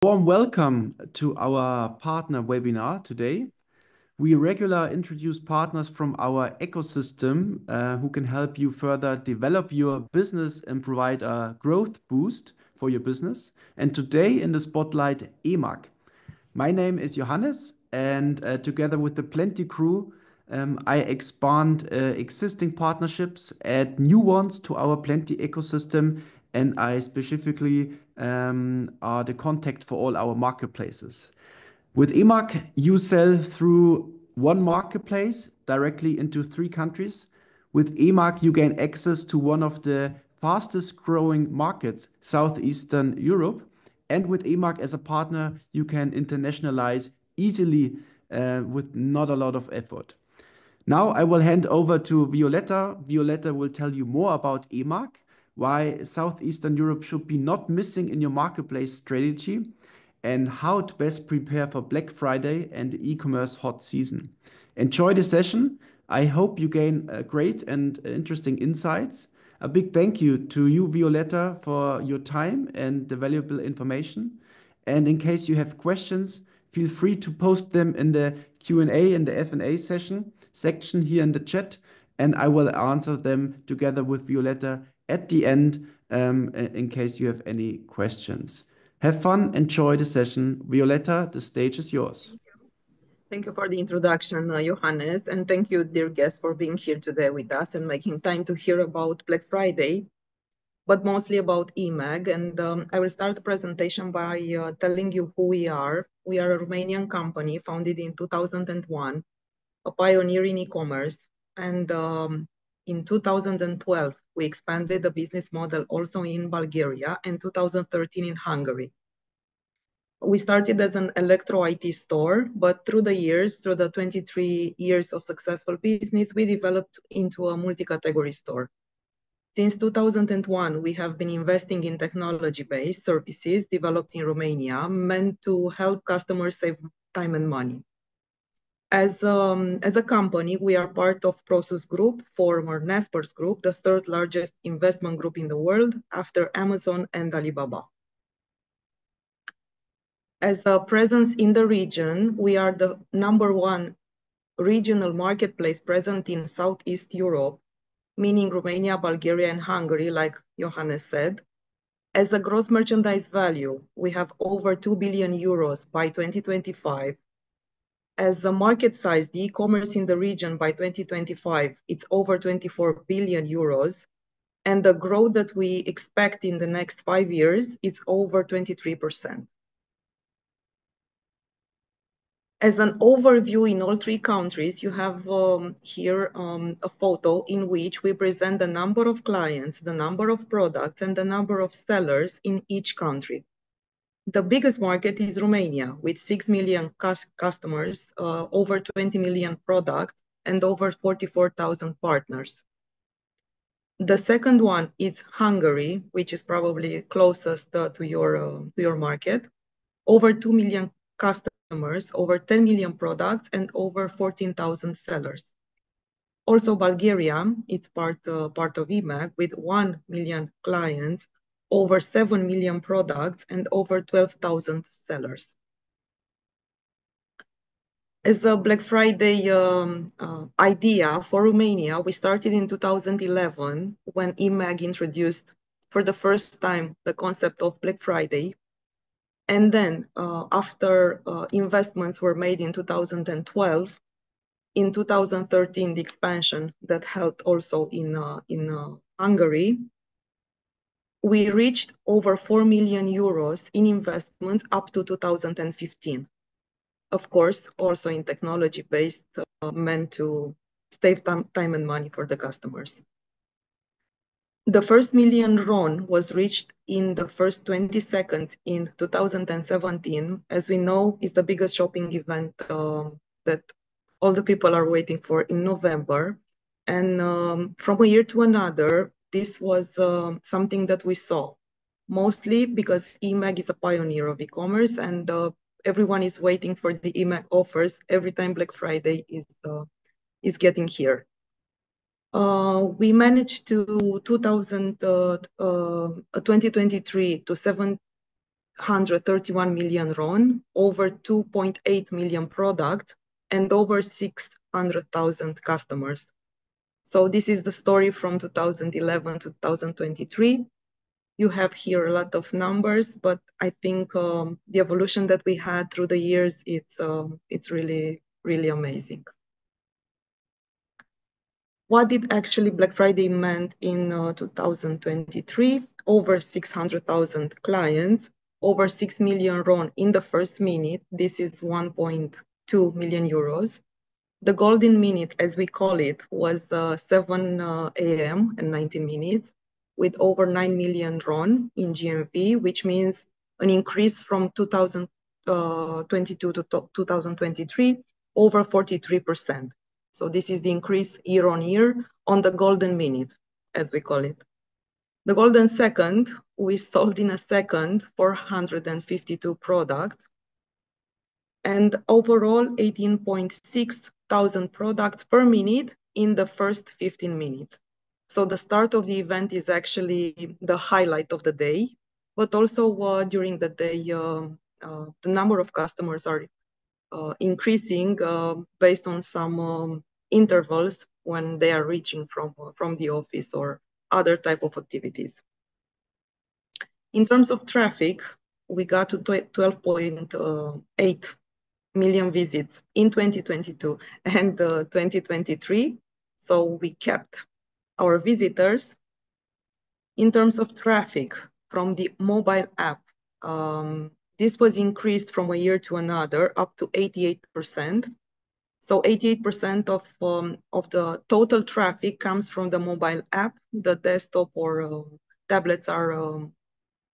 warm welcome to our partner webinar today. We regularly introduce partners from our ecosystem who can help you further develop your business and provide a growth boost for your business. And today in the spotlight, eMAG. My name is Johannes, and together with the Plenty crew, I expand existing partnerships, add new ones to our Plenty ecosystem, and I specifically are the contact for all our marketplaces. With eMAG, you sell through one marketplace directly into 3 countries. With eMAG, you gain access to one of the fastest growing markets, Southeastern Europe. And with eMAG as a partner, you can internationalize easily with not a lot of effort. Now I will hand over to Violeta. Violeta will tell you more about eMAG, why Southeastern Europe should be not missing in your marketplace strategy, and how to best prepare for Black Friday and the e-commerce hot season. Enjoy the session. I hope you gain great and interesting insights. A big thank you to you, Violeta, for your time and the valuable information. And in case you have questions, feel free to post them in the Q&A and the F&A section here in the chat, and I will answer them together with Violeta at the end in case you have any questions. Have fun, enjoy the session. Violeta, the stage is yours. Thank you for the introduction, Johannes, and thank you, dear guests, for being here today with us and making time to hear about Black Friday, but mostly about eMAG. And I will start the presentation by telling you who we are. We are a Romanian company founded in 2001, a pioneer in e-commerce. And in 2012, we expanded the business model also in Bulgaria, and 2013 in Hungary. We started as an electro IT store, but through the years, through the 23 years of successful business, we developed into a multi-category store. Since 2001, we have been investing in technology-based services developed in Romania, meant to help customers save time and money. As a company, we are part of Prosus Group, former Naspers Group, the third largest investment group in the world after Amazon and Alibaba. As a presence in the region, we are the #1 regional marketplace present in Southeast Europe, meaning Romania, Bulgaria, and Hungary, like Johannes said. As a gross merchandise value, we have over 2 billion euros by 2025. As a market size, the e-commerce in the region by 2025, it's over 24 billion euros. And the growth that we expect in the next 5 years is over 23%. As an overview in all 3 countries, you have here a photo in which we present the number of clients, the number of products, and the number of sellers in each country. The biggest market is Romania, with 6 million customers, over 20 million products, and over 44,000 partners. The second one is Hungary, which is probably closest to your market, over 2 million customers, over 10 million products, and over 14,000 sellers. Also Bulgaria, it's part of eMAG, with 1 million clients, over 7 million products, and over 12,000 sellers. As a Black Friday idea for Romania, we started in 2011 when eMAG introduced for the first time the concept of Black Friday. And then after investments were made in 2012, in 2013, the expansion that helped also in Hungary, we reached over 4 million euros in investments up to 2015. Of course, also in technology-based, meant to save time and money for the customers. The first million RON was reached in the first 20 seconds in 2017, as we know, is the biggest shopping event that all the people are waiting for in November. And from a year to another, this was something that we saw, mostly because eMAG is a pioneer of e-commerce, and everyone is waiting for the eMAG offers every time Black Friday is getting here. We managed to 2023 to 631 million RON, over 2.8 million products, and over 600,000 customers. So this is the story from 2011 to 2023. You have here a lot of numbers, but I think the evolution that we had through the years, it's really, really amazing. What did actually Black Friday meant in 2023? Over 600,000 clients, over 6 million RON in the first minute. This is 1.2 million euros. The golden minute, as we call it, was 7 a.m. and 19 minutes with over 9 million RON in GMV, which means an increase from 2022 to 2023, over 43%. So this is the increase year on year on the golden minute, as we call it. The golden second, we sold in a second 452 products, and overall 18.6 thousand products per minute in the first 15 minutes. So the start of the event is actually the highlight of the day, but also during the day, the number of customers are increasing based on some intervals when they are reaching from the office or other type of activities. In terms of traffic, we got to 12.8 million visits in 2022 and 2023. So we kept our visitors. In terms of traffic from the mobile app, this was increased from a year to another up to 88%. So 88% of the total traffic comes from the mobile app. The desktop or tablets are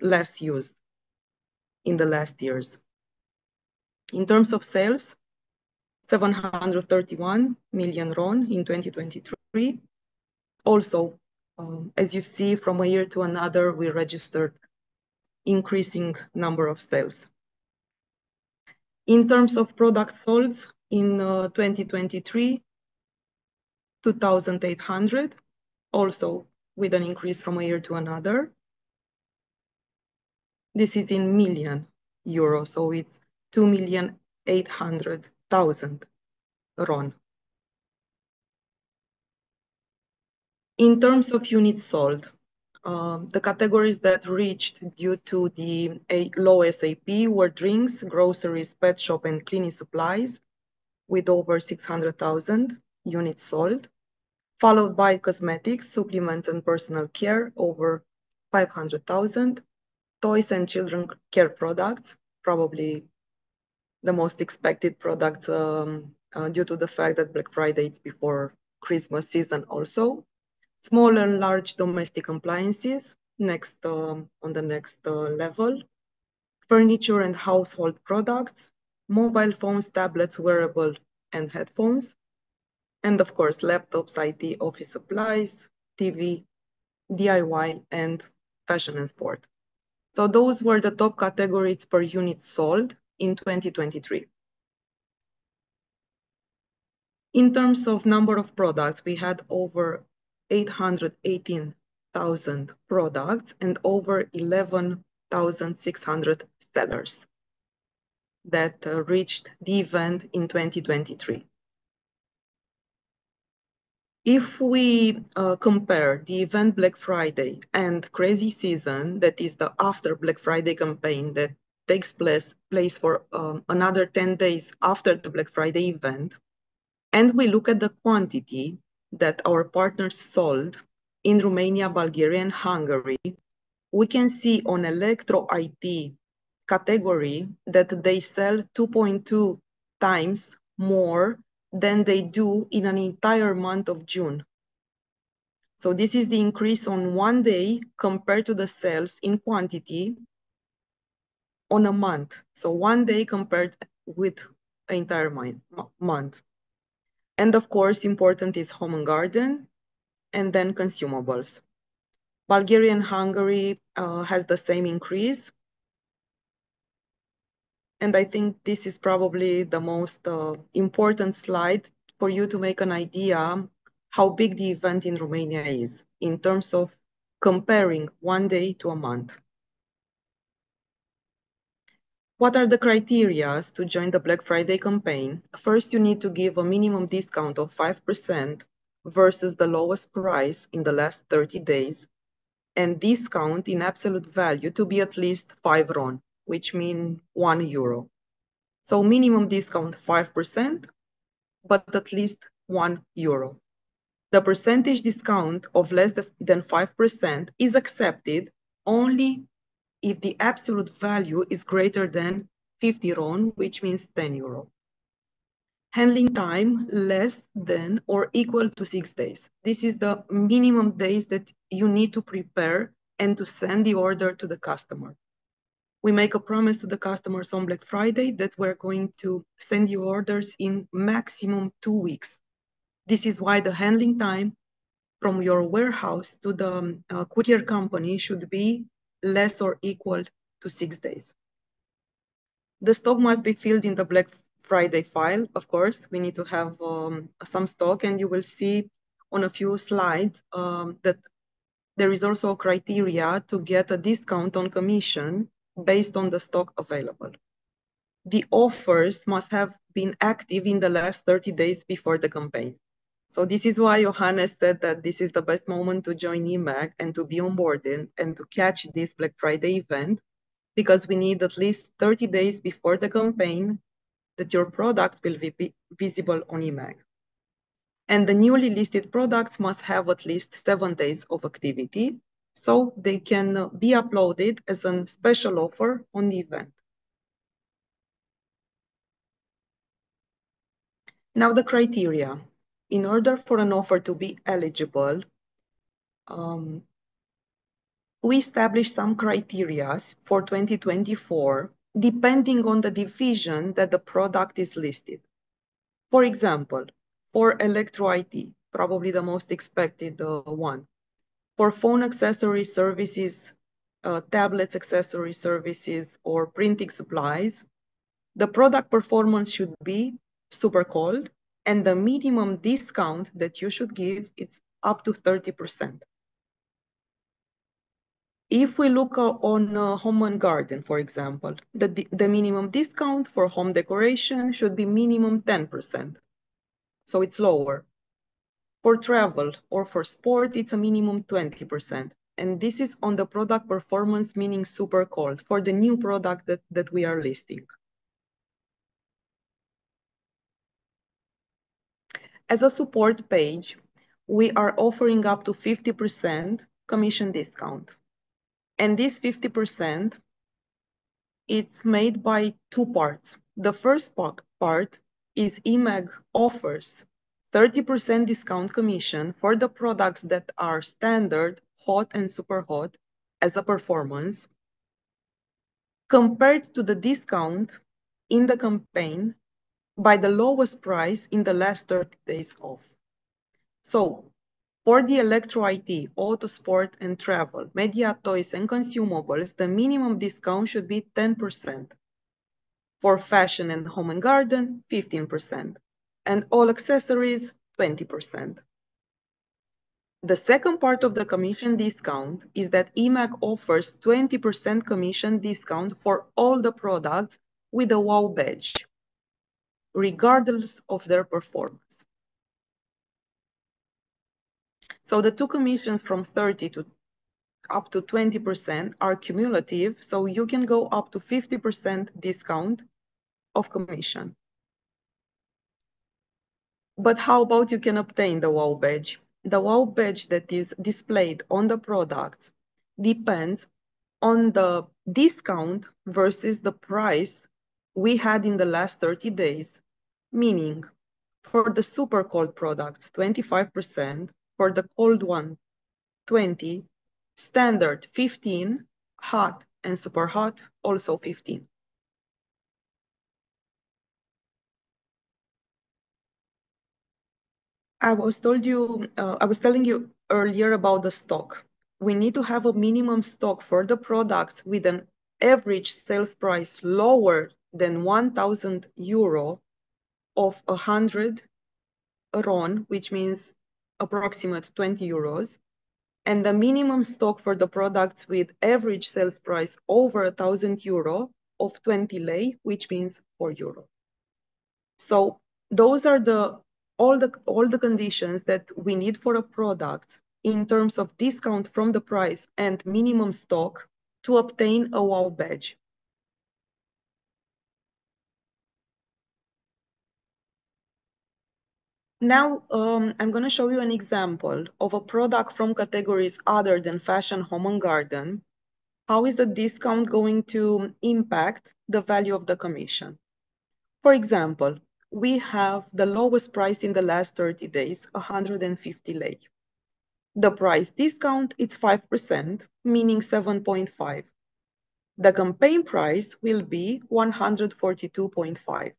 less used in the last years. In terms of sales, 731 million RON in 2023. Also, as you see, from a year to another, we registered increasing number of sales. In terms of products sold in 2023, 2,800, also with an increase from a year to another. This is in million euros, so it's 2,800,000 RON. In terms of units sold, the categories that reached due to the low SAP were drinks, groceries, pet shop, and cleaning supplies, with over 600,000 units sold, followed by cosmetics, supplements, and personal care, over 500,000, toys and children care products, probably the most expected product due to the fact that Black Friday is before Christmas season also. Small and large domestic appliances, next on the next level. Furniture and household products, mobile phones, tablets, wearable, and headphones. And of course, laptops, IT, office supplies, TV, DIY, and fashion and sport. So those were the top categories per unit sold in 2023. In terms of number of products, we had over 818,000 products and over 11,600 sellers that reached the event in 2023. If we compare the event Black Friday and Crazy Season, that is the after Black Friday campaign that takes place for another 10 days after the Black Friday event, and we look at the quantity that our partners sold in Romania, Bulgaria, and Hungary, we can see on electro IT category that they sell 2.2 times more than they do in an entire month of June. So this is the increase on one day compared to the sales in quantity on a month. So one day compared with an entire month. And of course, important is home and garden, and then consumables. Bulgaria and Hungary has the same increase. And I think this is probably the most important slide for you to make an idea how big the event in Romania is in terms of comparing one day to a month. What are the criteria to join the Black Friday campaign? First, you need to give a minimum discount of 5% versus the lowest price in the last 30 days, and discount in absolute value to be at least 5 RON, which means €1. So minimum discount 5%, but at least €1. The percentage discount of less than 5% is accepted only if the absolute value is greater than 50 RON, which means €10. Handling time less than or equal to 6 days. This is the minimum days that you need to prepare and to send the order to the customer. We make a promise to the customers on Black Friday that we're going to send you orders in maximum 2 weeks. This is why the handling time from your warehouse to the courier company should be less or equal to 6 days. The stock must be filled in the Black Friday file. Of course, we need to have some stock, and you will see on a few slides that there is also a criteria to get a discount on commission based on the stock available. The offers must have been active in the last 30 days before the campaign. So this is why Johannes said that this is the best moment to join eMAG and to be onboarded and to catch this Black Friday event, because we need at least 30 days before the campaign that your products will be visible on eMAG. And the newly listed products must have at least 7 days of activity, so they can be uploaded as a special offer on the event. Now the criteria. In order for an offer to be eligible, we established some criteria for 2024, depending on the division that the product is listed. For example, for electro IT, probably the most expected one. For phone accessory services, tablets accessory services, or printing supplies, the product performance should be super cold, and the minimum discount that you should give is up to 30%. If we look on home and garden, for example, the minimum discount for home decoration should be minimum 10%. So it's lower. For travel or for sport, it's a minimum 20%. And this is on the product performance, meaning super cold, for the new product that we are listing. As a support page, we are offering up to 50% commission discount. And this 50%, it's made by two parts. The first part is eMAG offers 30% discount commission for the products that are standard, hot, and super hot as a performance, compared to the discount in the campaign by the lowest price in the last 30 days off. So for the electro IT, auto, sport, and travel, media, toys, and consumables, the minimum discount should be 10%. For fashion and home and garden, 15%. And all accessories, 20%. The second part of the commission discount is that eMAG offers 20% commission discount for all the products with a WOW badge, regardless of their performance. So the two commissions from 30 to up to 20% are cumulative, so you can go up to 50% discount of commission. But how about you can obtain the WOW badge? The WOW badge that is displayed on the product depends on the discount versus the price we had in the last 30 days, meaning for the super cold products, 25%, for the cold one, 20, standard 15, hot and super hot also 15. I was telling you earlier about the stock. We need to have a minimum stock for the products with an average sales price lower than €1,000 of 100 RON, which means approximate €20, and the minimum stock for the products with average sales price over €1,000 of 20 lei, which means 4 euro. So those are all the conditions that we need for a product in terms of discount from the price and minimum stock to obtain a WOW badge. Now, I'm going to show you an example of a product from categories other than fashion, home, and garden. How is the discount going to impact the value of the commission? For example, we have the lowest price in the last 30 days, 150 lei. The price discount is 5%, meaning 7.5. The campaign price will be 142.5.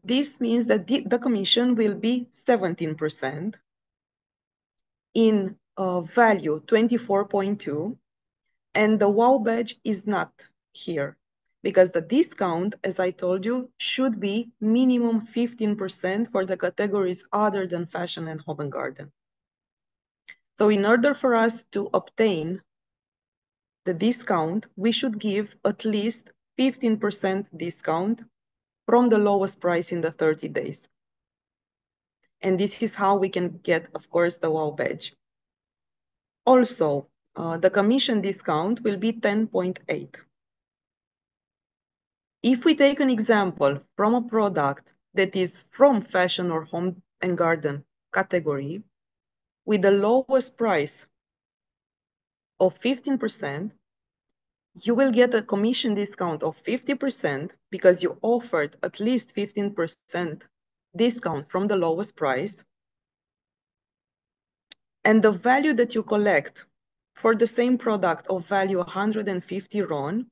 This means that the commission will be 17%, in value 24.2, and the WOW badge is not here because the discount, as I told you, should be minimum 15% for the categories other than fashion and home and garden. So in order for us to obtain the discount, we should give at least 15% discount from the lowest price in the 30 days. And this is how we can get, of course, the WOW badge. Also, the commission discount will be 10.8. If we take an example from a product that is from fashion or home and garden category with the lowest price of 15%, you will get a commission discount of 50% because you offered at least 15% discount from the lowest price. And the value that you collect for the same product of value 150 RON,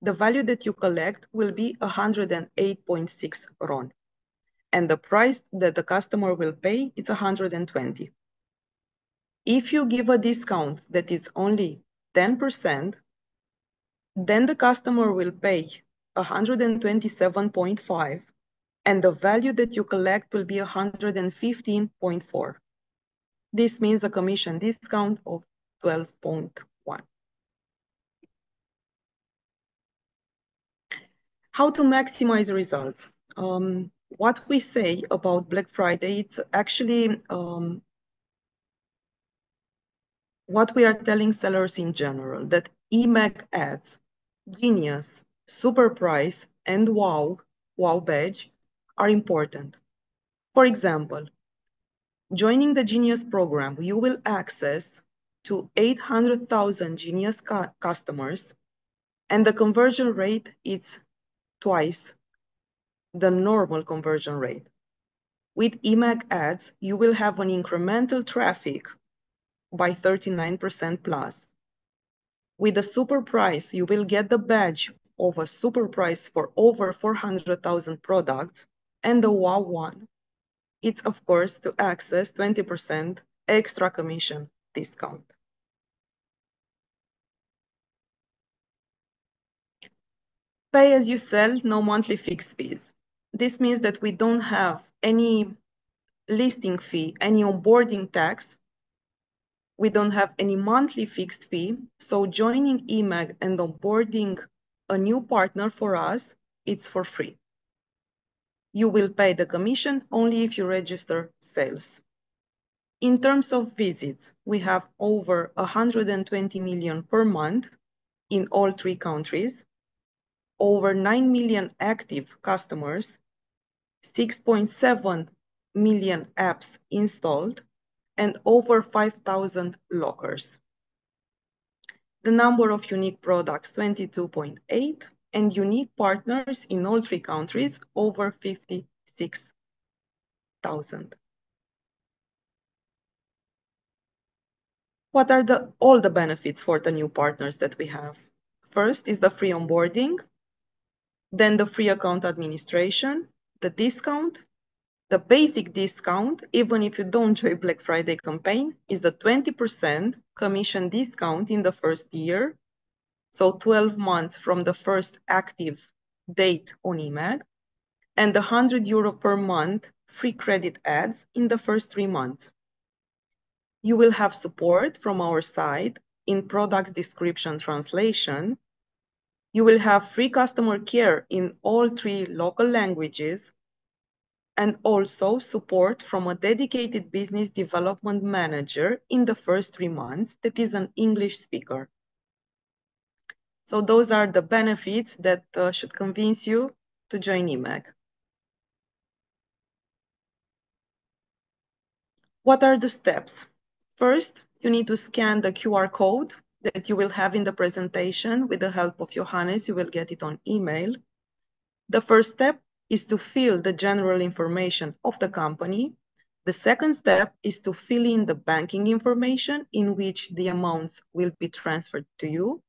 the value that you collect will be 108.6 RON. And the price that the customer will pay is 120. If you give a discount that is only 10%, then the customer will pay 127.5, and the value that you collect will be 115.4. This means a commission discount of 12.1. How to maximize results? What we say about Black Friday, it's actually what we are telling sellers in general, that eMAG ads, Genius, Super Price, and WOW badge are important. For example, joining the Genius program, you will access to 800,000 Genius customers, and the conversion rate is twice the normal conversion rate. With eMAG ads, you will have an incremental traffic by 39% plus. With the super price, you will get the badge of a super price for over 400,000 products, and the WOW one, it's of course to access 20% extra commission discount. Pay as you sell, no monthly fixed fees. This means that we don't have any listing fee, any onboarding tax. We don't have any monthly fixed fee. So joining eMAG and onboarding a new partner for us, it's for free. You will pay the commission only if you register sales. In terms of visits, we have over 120 million per month in all 3 countries, over 9 million active customers, 6.7 million apps installed, and over 5,000 lockers. The number of unique products, 22.8, and unique partners in all 3 countries, over 56,000. What are all the benefits for the new partners that we have? First is the free onboarding, then the free account administration, the discount. The basic discount, even if you don't join Black Friday campaign, is the 20% commission discount in the first year, so 12 months from the first active date on eMAG, and the 100 euro per month free credit ads in the first 3 months. You will have support from our side in product description translation. You will have free customer care in all 3 local languages and also support from a dedicated business development manager in the first 3 months that is an English speaker. So those are the benefits that should convince you to join eMAG. What are the steps? First, you need to scan the QR code that you will have in the presentation. With the help of Johannes, you will get it on email. The first step is to fill the general information of the company. The second step is to fill in the banking information in which the amounts will be transferred to you.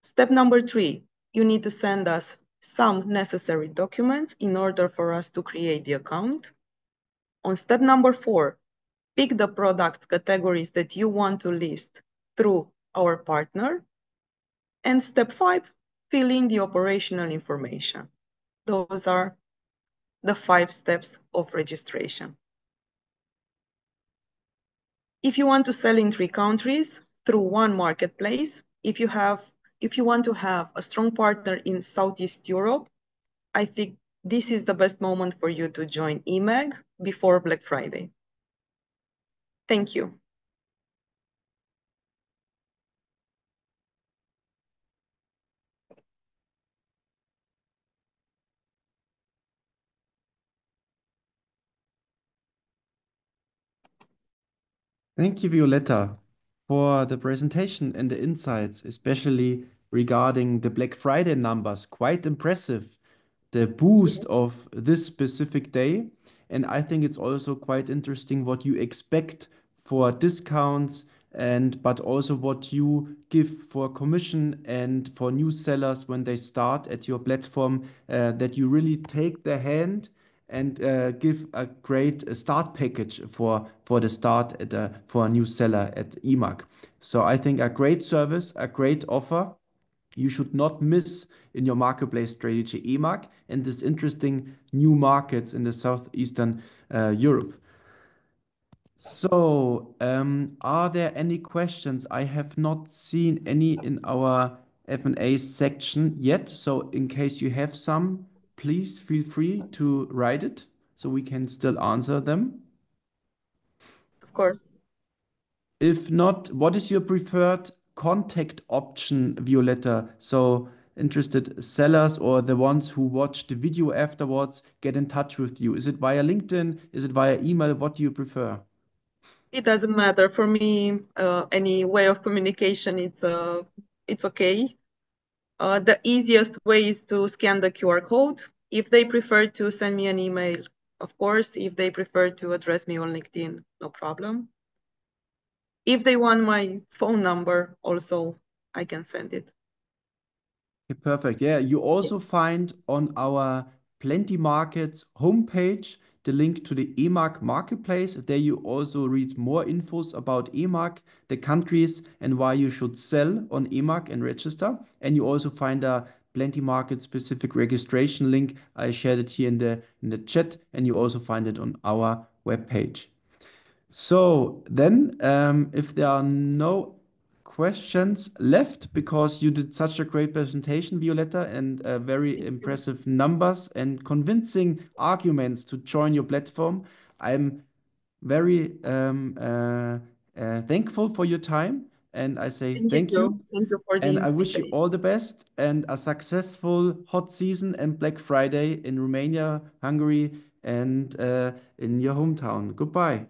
Step number 3, you need to send us some necessary documents in order for us to create the account. On step number 4, pick the product categories that you want to list through our partner. And step 5, fill in the operational information. Those are the 5 steps of registration. If you want to sell in 3 countries through one marketplace, if you want to have a strong partner in Southeast Europe, I think this is the best moment for you to join eMAG before Black Friday. Thank you. Thank you, Violeta, for the presentation and the insights, especially regarding the Black Friday numbers. Quite impressive, the boost Yes. of this specific day. And I think it's also quite interesting what you expect for discounts and but also what you give for commission and for new sellers when they start at your platform, that you really take their hand and give a great start package for the start at for a new seller at eMAG. So I think a great service, a great offer you should not miss in your marketplace strategy eMAG and this interesting new markets in the southeastern Europe. So, are there any questions? I have not seen any in our F&A section yet. So, in case you have some, please feel free to write it so we can still answer them. Of course. If not, what is your preferred contact option, Violetta? So, interested sellers or the ones who watch the video afterwards get in touch with you. Is it via LinkedIn? Is it via email? What do you prefer? It doesn't matter for me. Any way of communication, it's okay. The easiest way is to scan the QR code. If they prefer to send me an email, of course. If they prefer to address me on LinkedIn, no problem. If they want my phone number, also, I can send it. Okay, perfect. Yeah, you Yeah. also find on our Plenty Markets homepage the link to the eMAG marketplace. There you also read more infos about eMAG, the countries, and why you should sell on eMAG and register. And you also find a Plenty Market specific registration link. I shared it here in the chat, and you also find it on our webpage. So then, if there are no questions left, because you did such a great presentation, Violetta, and very Thank you. impressive numbers and convincing arguments to join your platform, I'm very thankful for your time. And I say Thank you thank you. too. Thank you for the And I wish you all invitation. the best and a successful hot season and Black Friday in Romania, Hungary, and in your hometown. Goodbye.